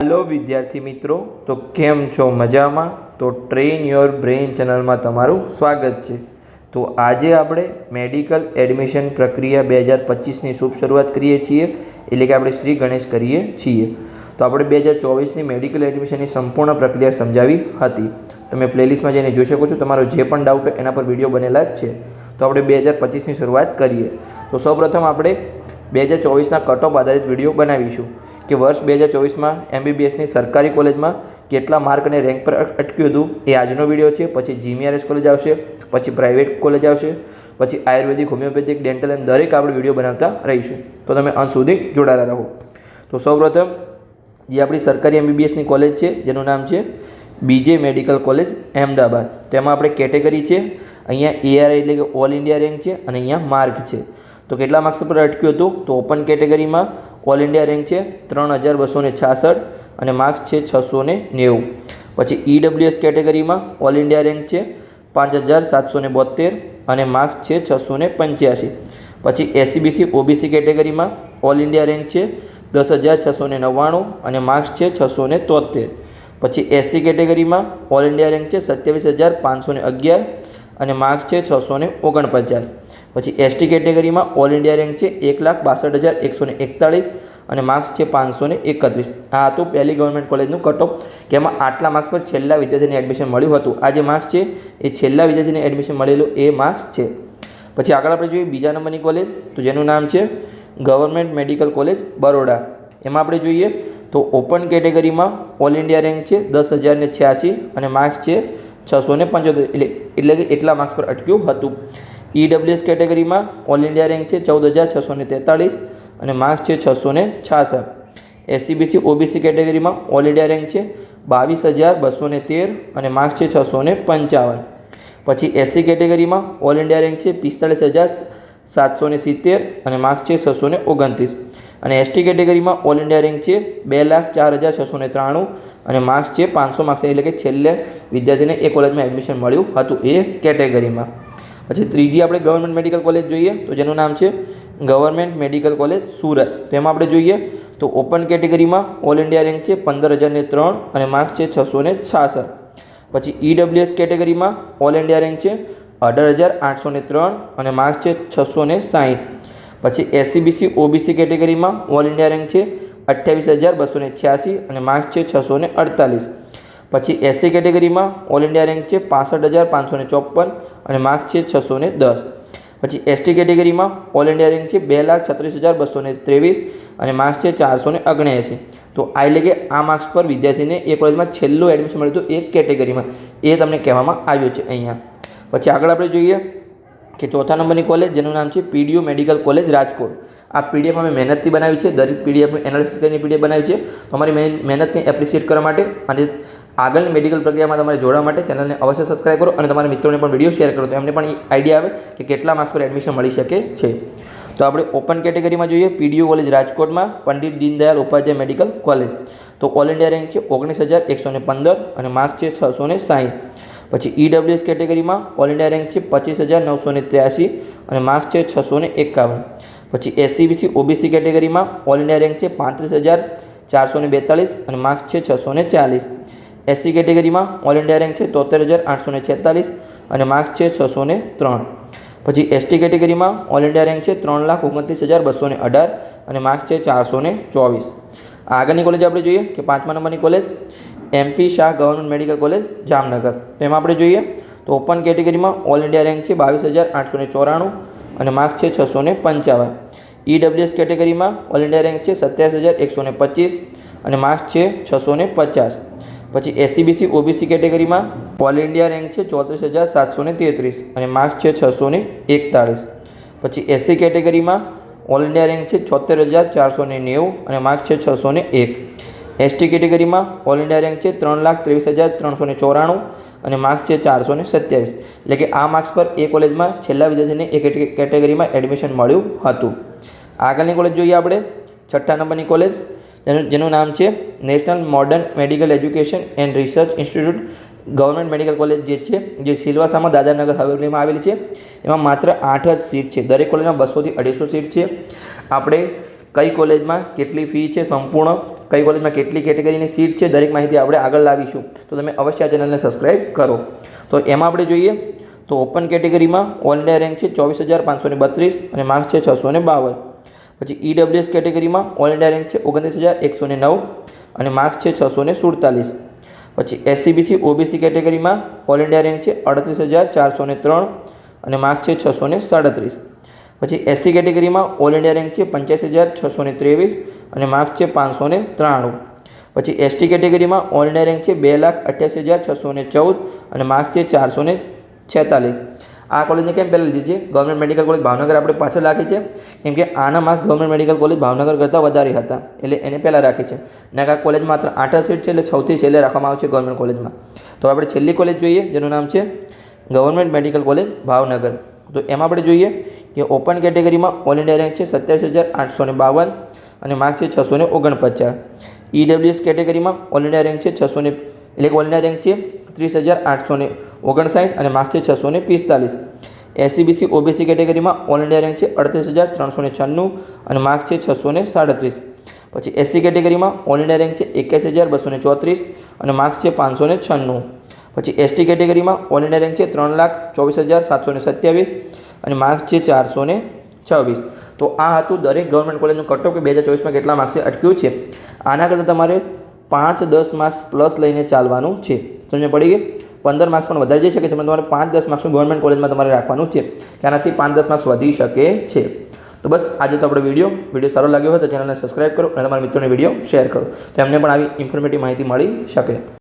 Hello विद्यार्थी मित्रों, तो केम छो मजामां। तो ट्रेन योर ब्रेन चैनल में तमारू स्वागत है। तो आज आपणे मेडिकल एडमिशन प्रक्रिया 2025 की शुभ शुरुआत करीए छीए, एटले के आपणे श्री गणेश करीए छीए। तो आपणे 2024 की मेडिकल एडमिशन की संपूर्ण प्रक्रिया समझावी हती। तमे प्लेलिस्ट में जईने जोई शको छो। तमारो जे पण डाउट होय एना पर विडियो बनेला ज छे। तो आपणे 2025 की शुरुआत करीए। तो सौप्रथम आपणे 2024 कट ऑफ आधारित विडियो बनावीशुं कि वर्ष 2024 में MBBS की सरकारी कॉलेज में केटला मार्क ने रेंक पर अटक्युं हतुं ए आजनो विडियो है। पछी GMRS कॉलेज आवशे, पछी प्राइवेट कॉलेज आवशे, पछी आयुर्वेदिक, होमियोपेथिक, डेंटल एम दरेक आपणे विडियो बनावता रहीशुं। तो तमे अंत सुधी जोड़ायेला रहो। तो सौप्रथम जे आपणी सरकारी MBBS की कॉलेज है जेनुं नाम है BJ मेडिकल कॉलेज अहमदाबाद। तेमां आपणे कैटेगरी है अहींया ARI एटले के ऑल इंडिया रैंक है अने अहींया मार्क है। तो केटला मार्क्स पर अटक्युं हतुं? तो ओपन कैटेगरी में ऑल इंडिया रैंक है 3266 और मार्क्स है 690। पछी EWS कैटेगरी में ऑल इंडिया रैंक है 5772 और मार्क्स है 685। पछी SCBC OBC कैटेगरी में ऑल इंडिया रैंक है 10,699 और मार्क्स है 673। पछी SC कैटेगरी में ऑल इंडिया रैंक है 27,511 और मार्क्स है 649। पछी ST कैटेगरी में ऑल इंडिया रैंक है 1,62,141 और मार्क्स है 531। आ तो पहली गवर्नमेंट कॉलेजनु कट ऑफ कि एमां आटला मार्क्स पर छेल्ला विद्यार्थीने एडमिशन मळ्युं हतुं। आ जे मार्क्स है ए छेल्ला विद्यार्थीने एडमिशन मळेलुं ए मार्क्स है। पछी आगळ आपणे जोईए बीजा नंबरनी कॉलेज, तो जेनुं नाम है गवर्नमेंट मेडिकल कॉलेज बरोड़ा। एमां आपणे जोईए तो ओपन कैटेगरी में ऑल इंडिया रैंक है 10,086 और मार्क्स है 675 एटले के एटला मार्क्स पर अटक्युं हतुं। EWS कैटेगरी में ऑल इंडिया रैंक है 14,643 और मार्क्स है 666। SCBC OBC कैटेगरी में ऑल इंडिया रैंक है 22,213 और मार्क्स है 655। पछी SC कैटेगरी में ऑल इंडिया रैंक है 45,770 और मार्क्स है 629। और ST कैटेगरी में ऑल इंडिया रैंक है 2,04,693 और मार्क्स है 500 मार्क्स एटले के छेल्ले विद्यार्थी ने ए कॉलेज में एडमिशन मळ्युं हतुं ए कैटेगरी में। पछी त्रीजी आपणे गवर्नमेंट मेडिकल कॉलेज जोईए तो जेनुं नाम है गवर्नमेंट मेडिकल कॉलेज सूरत। तो एमां आपणे जोईए तो ओपन कैटेगरी में ऑल इंडिया रैंक है 15,003 और मार्क्स है 666। पछी EWS कैटेगरी में ऑल इंडिया रैंक है 18,803 और मार्क्स है 660। पछी SCBC OBC कैटेगरी में ऑल इंडिया रैंक है 28,286 और मार्क्स है 648। पछी SC कैटेगरी में ऑल इंडिया रैंक है 65,554 और मार्क्स है 610। पछी ST कैटेगरी में ऑल इंडिया रैंक है 2,36,223 और मार्क्स है 479। तो आ एटले के आ मार्क्स पर विद्यार्थी ने ए कॉलेज में छेल्लुं एडमिशन मळ्युं हतुं एक कैटेगरी में ए तमने कहेवामां आव्युं छे अहींया। पछी आगळ आपणे जोईए कि चौथा नंबर की कॉलेज जेनुं नाम है PDU मेडिकल कॉलेज राजकोट। आ PDF अमे मेहनत बनावी है, दरेक PDF एनालिसिस करीने PDF बनावी है। तो अमारी मेहनत ने एप्रिशिएट करवा माटे अने आगळनी मेडिकल प्रक्रिया में तमारे जोड़वा माटे चेनल ने अवश्य सब्सक्राइब करो और तमारा मित्रों ने पण विडियो शेर करो तो एमने पण आइडिया आवे कि केटला मार्क्स पर एडमिशन मळी शके छे। तो आपणे ओपन कैटेगरी में जोईए PDU कॉलेज राजकोट में पंडित दीनदयाल उपाध्याय मेडिकल कॉलेज। तो ऑल इंडिया रैंक है 19,115 और मार्क्स है 660। पछी EWS कैटेगरी में ऑल इंडिया रैंक है 25,983 और मार्क्स है 651। पछी SCBC OBC कैटेगरी में ऑल इंडिया रैंक है 35,442 और मार्क्स है 640। SC कैटेगरी में ऑल इंडिया रैंक है 73,846 और मार्क्स है 603। पछी ST कैटेगरी में ऑल इंडिया रैंक है 3,29,218 और मार्क्स है 424। आगळनी कॉलेज आपणे जोईए कि 5मा नंबर की college MP Shah government medical college Jamnagar. तो एमां आपणे जोईए तो ओपन कैटेगरी में ऑल इंडिया रैंक है 22,894 और मार्क्स है 655। EWS कैटेगरी में ऑल इंडिया रैंक है 27,125 और मार्क्स है 650। पछी SCBC OBC कैटेगरी में ऑल इंडिया रैंक है 34,733 और मार्क्स है 641। पछी SC कैटेगरी में ऑल इंडिया रैंक है 76,490 और मार्क्स है 601। ST कैटेगरी में ऑल इंडिया रैंक है 3,23,394 और मार्क्स है 427। एटले के आ मार्क्स पर ए कॉलेज में छेल्ला विद्यार्थी ने एक कैटेगरी में एडमिशन मळ्युं हतुं। आगळनी कॉलेज जोईए आपणे छठ्ठा नंबर की कॉलेज जेनुं नाम है national modern medical education and research institute government medical college जे सिलवासा में दादरनगर हवेली में आवेली है। एमां मात्र 8 ज सीट है। दरेक कॉलेज में 200 થી 250 सीट है। आपणे કઈ કોલેજમાં કેટલી ફી છે સંપૂર્ણ, કઈ કોલેજમાં કેટલી કેટેગરીની સીટ છે, દરેક માહિતી આપણે આગળ લાવીશું. તો તમે અવશ્ય આ ચેનલને સબસ્ક્રાઈબ કરો. તો એમાં આપણે જોઈએ તો ઓપન કેટેગરીમાં ઓલ ઇન્ડિયા રેન્ક છે 24,532 અને માર્ક્સ છે 652. પછી ઈડબ્લ્યુએસ કેટેગરીમાં ઓલ ઇન્ડિયા રેન્ક છે 29,109 અને માર્ક્સ છે 647. પછી એસસીબીસી ઓબીસી કેટેગરીમાં ઓલ ઇન્ડિયા રેન્ક છે 38,403 અને માર્ક્સ છે 637. પછી એસસી કેટેગરીમાં ઓલ ઇન્ડિયા રેન્ક છે 85,623 અને માર્ક્સ છે 593. પછી એસટી કેટેગરીમાં ઓલ ઇન્ડિયા રેન્ક છે 2,88,614 અને માર્ક્સ છે 446. આ કોલેજને કેમ પહેલાં લીધી છે? ગવર્મેન્ટ મેડિકલ કોલેજ ભાવનગર આપણે પાછળ રાખી છે, કેમ કે આના marks government medical college Bhavnagar કરતાં વધારે હતા, એટલે એને પહેલાં રાખી છે. ને આ કોલેજ માત્ર 8 સીટ છે, એટલે સૌથી છેલ્લે રાખવામાં આવે છે ગવર્મેન્ટ કોલેજમાં. તો આપણે છેલ્લી કોલેજ જોઈએ, જેનું નામ છે ગવર્મેન્ટ મેડિકલ કોલેજ ભાવનગર. તો એમાં આપણે જોઈએ કે ઓપન કેટેગરીમાં ઓલ ઇન્ડિયા રેન્ક છે 27,852 અને માર્ક્સ છે 649. ઈડબ્લ્યુએસ કેટેગરીમાં ઓલ ઇન્ડિયા રેન્ક છે 600 એટલે ઓલ ઇન્ડિયા રેન્ક છે 30,859 અને માર્ક્સ છે 645. એસસીબીસી ઓબીસી કેટેગરીમાં ઓલ ઇન્ડિયા રેન્ક છે 38,396 અને માર્ક્સ છે 637. પછી એસસી કેટેગરીમાં ઓલ ઇન્ડિયા રેન્ક છે 81,234 અને માર્ક્સ છે 596. પછી એસટી કેટેગરીમાં ઓલ ઇન્ડિયા રેન્ક છે 3,24,727 અને માર્ક્સ છે 426. તો આ હતું દરેક ગવર્મેન્ટ કોલેજનું કટ ઓફ કે 2024માં કેટલા માર્ક્સે અટક્યું છે. આના કરતાં તમારે 5-10 માર્ક્સ પ્લસ લઈને ચાલવાનું છે. સમજ પડી ગઈ? 15 માર્ક્સ પણ વધારે જઈ શકે છે, પણ તમારે 5-10 માર્ક્સનું ગવર્મેન્ટ કોલેજમાં તમારે રાખવાનું છે, કે આનાથી 5-10 માર્ક્સ વધી શકે છે. તો બસ આજે તો આપણો વિડીયો સારો લાગ્યો હોય તો ચેનલને સબસ્ક્રાઈબ કરો અને તમારા મિત્રોને વિડીયો શેર કરો, તો એમને પણ આવી ઇન્ફોર્મેટિવ માહિતી મળી શકે.